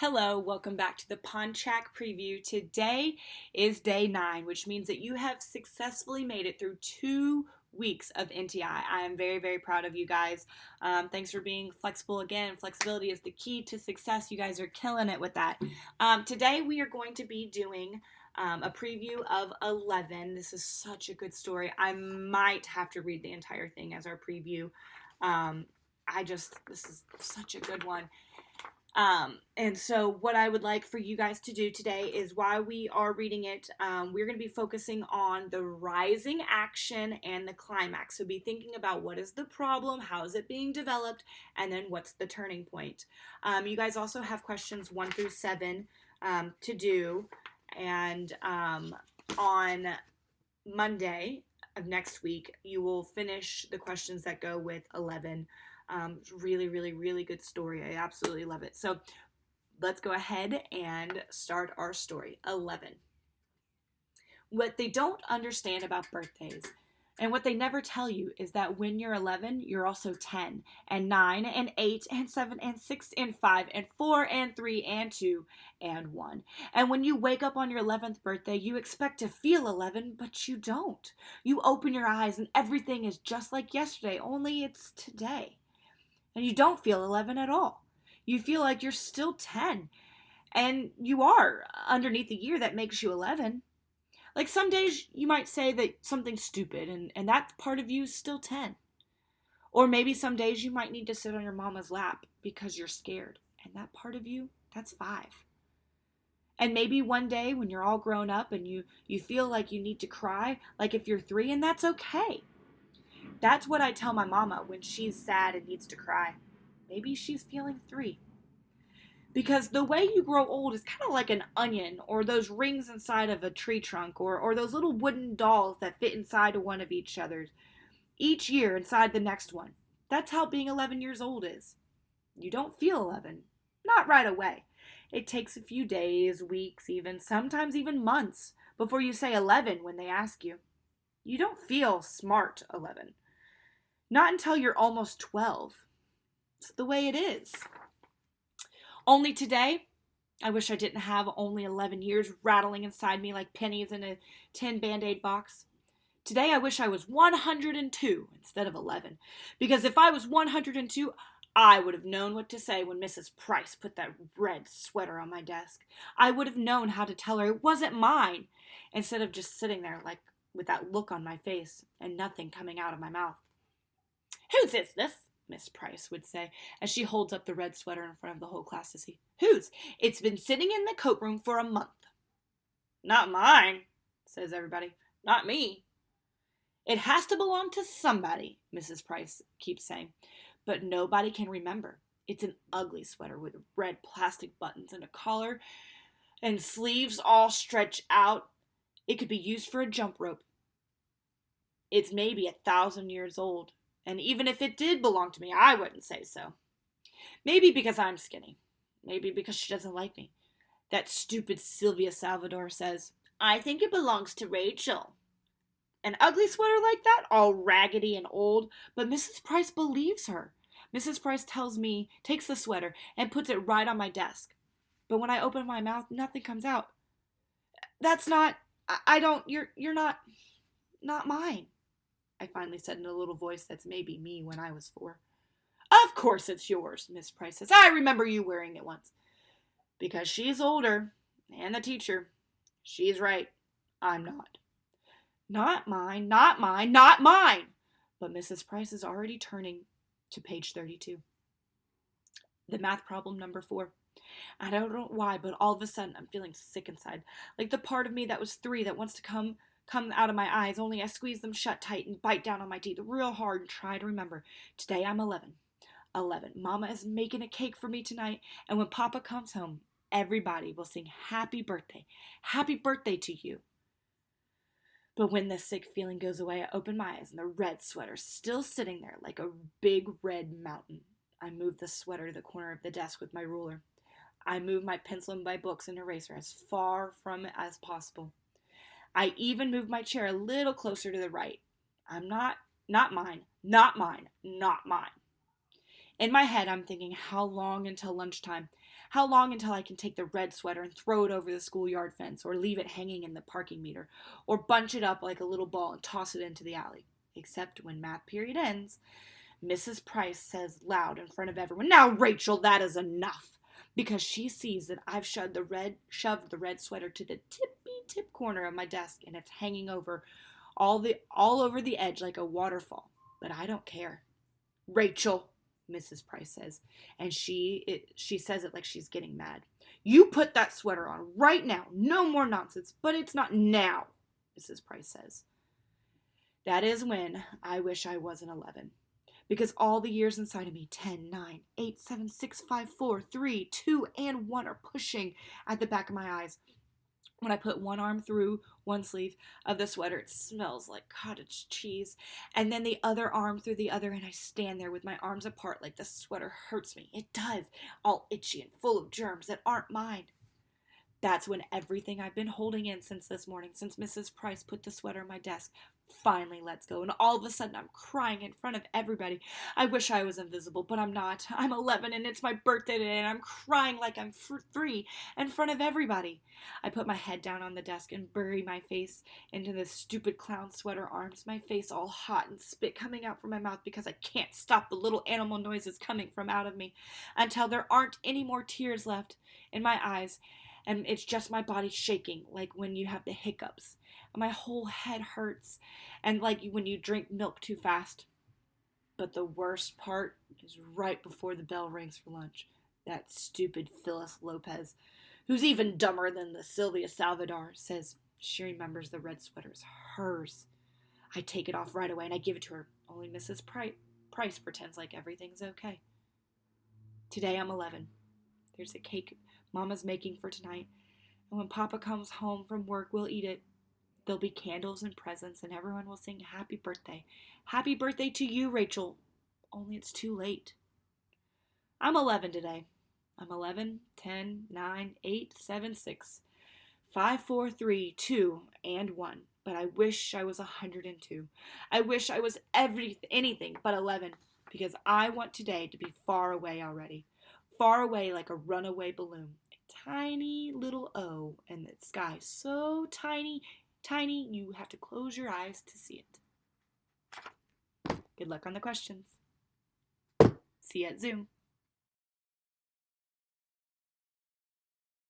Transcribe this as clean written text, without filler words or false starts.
Hello, welcome back to the Ponchak preview. Today is day 9, which means that you have successfully made it through 2 weeks of NTI. I am very, very proud of you guys. Thanks for being flexible again. Flexibility is the key to success. You guys are killing it with that. Today we are going to be doing a preview of 11. This is such a good story. I might have to read the entire thing as our preview. This is such a good one. And so what I would like for you guys to do today is while we are reading it, we're going to be focusing on the rising action and the climax. So be thinking about what is the problem, how is it being developed, and then what's the turning point. You guys also have questions 1 through 7 to do. And on Monday of next week, you will finish the questions that go with 11. Really, really, really good story. I absolutely love it. So let's go ahead and start our story. 11. What they don't understand about birthdays and what they never tell you is that when you're 11, you're also 10 and 9 and 8 and 7 and 6 and 5 and 4 and 3 and 2 and 1. And when you wake up on your 11th birthday, you expect to feel 11, but you don't. You open your eyes and everything is just like yesterday, only it's today. And you don't feel 11 at all. You feel like you're still 10. And you are underneath the year that makes you 11. Like some days you might say that something's stupid and that part of you is still 10. Or maybe some days you might need to sit on your mama's lap because you're scared. And that part of you, that's 5. And maybe one day when you're all grown up and you feel like you need to cry, like if you're 3, and that's okay. That's what I tell my mama when she's sad and needs to cry. Maybe she's feeling 3. Because the way you grow old is kind of like an onion or those rings inside of a tree trunk or those little wooden dolls that fit inside of one of each other's. Each year inside the next one. That's how being 11 years old is. You don't feel 11. Not right away. It takes a few days, weeks even, sometimes even months before you say 11 when they ask you. You don't feel smart 11. Not until you're almost 12. It's the way it is. Only today, I wish I didn't have only 11 years rattling inside me like pennies in a tin Band-Aid box. Today, I wish I was 102 instead of 11. Because if I was 102, I would have known what to say when Mrs. Price put that red sweater on my desk. I would have known how to tell her it wasn't mine, instead of just sitting there like with that look on my face and nothing coming out of my mouth. "Whose is this?" Miss Price would say, as she holds up the red sweater in front of the whole class to see. "Whose? It's been sitting in the coat room for a month." "Not mine," says everybody. "Not me." "It has to belong to somebody," Mrs. Price keeps saying. But nobody can remember. It's an ugly sweater with red plastic buttons and a collar and sleeves all stretched out. It could be used for a jump rope. It's maybe 1,000 years old. And even if it did belong to me, I wouldn't say so. Maybe because I'm skinny. Maybe because she doesn't like me. That stupid Sylvia Salvador says, "I think it belongs to Rachel." An ugly sweater like that, all raggedy and old, but Mrs. Price believes her. Mrs. Price tells me, takes the sweater, and puts it right on my desk. But when I open my mouth, nothing comes out. "That's not, I don't, you're not mine," I finally said in a little voice that's maybe me when I was 4. "Of course it's yours," Miss Price says. "I remember you wearing it once." Because she's older, and the teacher, she's right. I'm not. "Not mine, not mine, not mine." But Mrs. Price is already turning to page 32. The math problem number 4. I don't know why, but all of a sudden I'm feeling sick inside. Like the part of me that was 3 that wants to come out of my eyes, only I squeeze them shut tight and bite down on my teeth real hard and try to remember. Today I'm 11. 11. Mama is making a cake for me tonight, and when Papa comes home, everybody will sing happy birthday. Happy birthday to you. But when the sick feeling goes away, I open my eyes and the red sweater's still sitting there like a big red mountain. I move the sweater to the corner of the desk with my ruler. I move my pencil and my books and eraser as far from it as possible. I even move my chair a little closer to the right. I'm not mine, not mine, not mine. In my head, I'm thinking, how long until lunchtime? How long until I can take the red sweater and throw it over the schoolyard fence, or leave it hanging in the parking meter, or bunch it up like a little ball and toss it into the alley? Except when math period ends, Mrs. Price says loud in front of everyone, "Now, Rachel, that is enough," because she sees that I've shoved the red sweater to the tippy tip corner of my desk, and it's hanging over all over the edge like a waterfall. But I don't care. "Rachel," Mrs. Price says, and she says it like she's getting mad. "You put that sweater on right now. No more nonsense." "But it's not now," Mrs. Price says. That is when I wish I wasn't 11. Because all the years inside of me, 10, 9, 8, 7, 6, 5, 4, 3, 2, and 1 are pushing at the back of my eyes. When I put one arm through one sleeve of the sweater, it smells like cottage cheese. And then the other arm through the other, and I stand there with my arms apart like the sweater hurts me. It does, all itchy and full of germs that aren't mine. That's when everything I've been holding in since this morning, since Mrs. Price put the sweater on my desk, finally lets go. And all of a sudden, I'm crying in front of everybody. I wish I was invisible, but I'm not. I'm 11 and it's my birthday today, and I'm crying like I'm 3 in front of everybody. I put my head down on the desk and bury my face into the stupid clown sweater arms, my face all hot and spit coming out from my mouth because I can't stop the little animal noises coming from out of me until there aren't any more tears left in my eyes. And it's just my body shaking, like when you have the hiccups. My whole head hurts, and like when you drink milk too fast. But the worst part is right before the bell rings for lunch. That stupid Phyllis Lopez, who's even dumber than the Sylvia Salvador, says she remembers the red sweater is hers. I take it off right away and I give it to her. Only Mrs. Price pretends like everything's okay. Today I'm 11. There's a cake Mama's making for tonight, and when Papa comes home from work, we'll eat it. There'll be candles and presents, and everyone will sing happy birthday. Happy birthday to you, Rachel. Only it's too late. I'm 11 today. I'm 11, 10, 9, 8, 7, 6, 5, 4, 3, 2, and 1. But I wish I was 102. I wish I was anything but 11, because I want today to be far away already. Far away like a runaway balloon. A tiny little O in the sky. So tiny, tiny, you have to close your eyes to see it. Good luck on the questions. See you at Zoom.